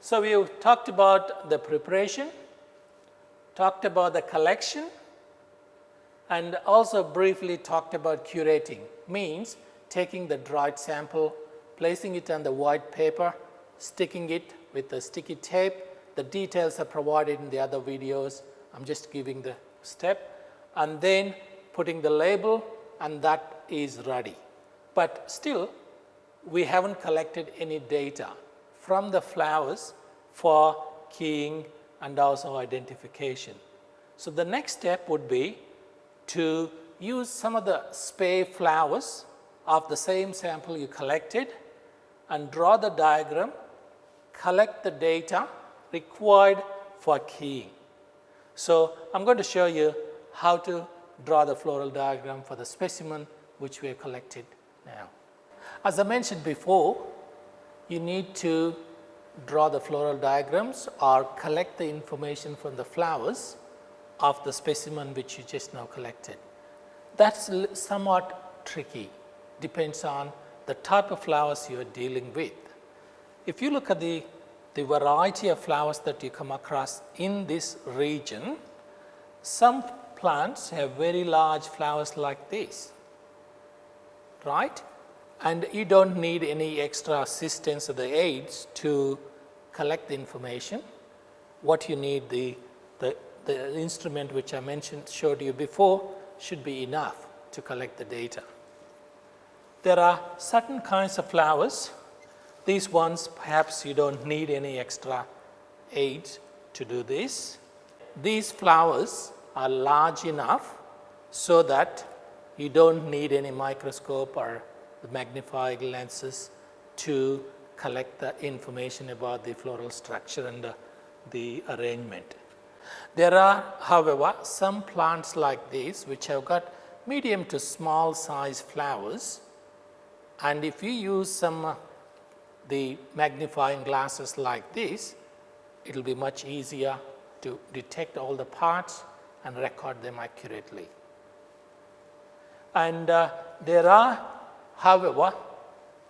So we talked about the preparation, talked about the collection, and also briefly talked about curating. Means taking the dried sample, placing it on the white paper, sticking it with the sticky tape. The details are provided in the other videos. I'm just giving the step. And then putting the label, and that is ready. But still, we haven't collected any data from the flowers for keying and also identification. So the next step would be to use some of the spay flowers of the same sample you collected and draw the diagram, collect the data required for keying. So I'm going to show you how to draw the floral diagram for the specimen which we have collected now. As I mentioned before, you need to draw the floral diagrams or collect the information from the flowers of the specimen which you just now collected. That's somewhat tricky, depends on the type of flowers you are dealing with. If you look at the variety of flowers that you come across in this region, some plants have very large flowers like this, right? And you don't need any extra assistance or the aids to collect the information. What you need, the instrument which I showed you before, should be enough to collect the data. There are certain kinds of flowers. These ones, perhaps you don't need any extra aids to do this. These flowers are large enough so that you don't need any microscope or the magnifying lenses to collect the information about the floral structure and the arrangement. There are, however, some plants like these which have got medium to small size flowers, and if you use some the magnifying glasses like this, it will be much easier to detect all the parts and record them accurately. And there are, however,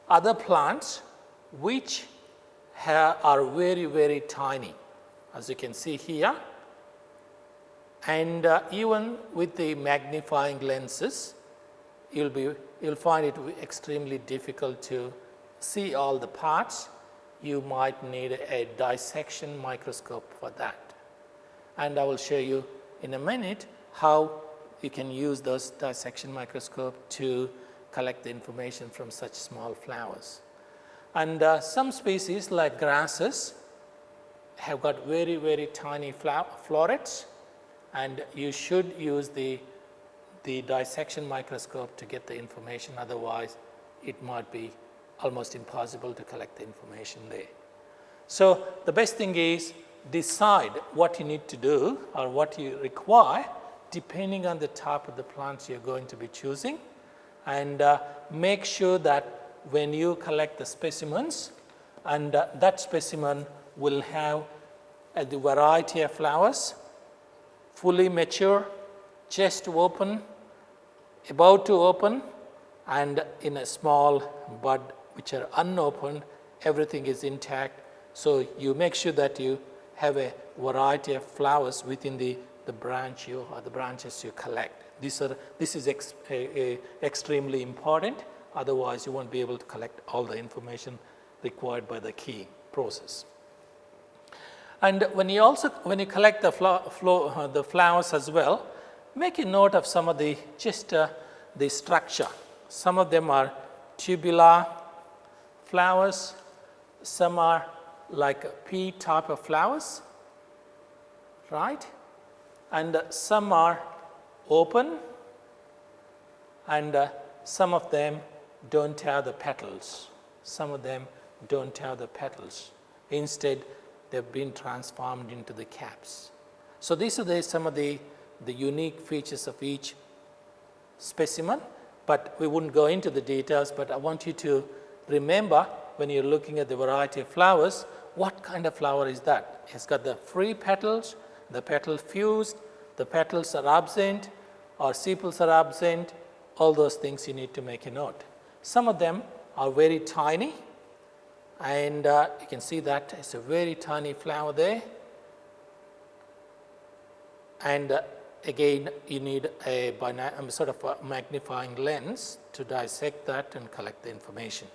other plants which are very, very tiny, as you can see here. And even with the magnifying lenses, you'll find it extremely difficult to see all the parts. You might need a dissection microscope for that. And I will show you in a minute how you can use those dissection microscope to collect the information from such small flowers. And some species like grasses have got very, very tiny florets, and you should use the dissection microscope to get the information. Otherwise, it might be almost impossible to collect the information there. So the best thing is decide what you need to do or what you require depending on the type of the plants you're going to be choosing, and make sure that when you collect the specimens, and that specimen will have the variety of flowers, fully mature, just open, about to open, and in a small bud which are unopened, everything is intact. So you make sure that you have a variety of flowers within the branch or the branches you collect. This is extremely important. Otherwise, you won't be able to collect all the information required by the keying process. And when you collect the flowers as well, make a note of some of the structure. Some of them are tubular flowers. Some are like pea type of flowers, right? And some are open, and some of them don't have the petals. Some of them don't have the petals. Instead, they've been transformed into the caps. So these are some of the unique features of each specimen, but we wouldn't go into the details. But I want you to remember, when you're looking at the variety of flowers, what kind of flower is that? It's got the free petals, the petals fused, the petals are absent, or sepals are absent. All those things you need to make a note. Some of them are very tiny, And you can see that it's a very tiny flower there. And again, you need a sort of a magnifying lens to dissect that and collect the information.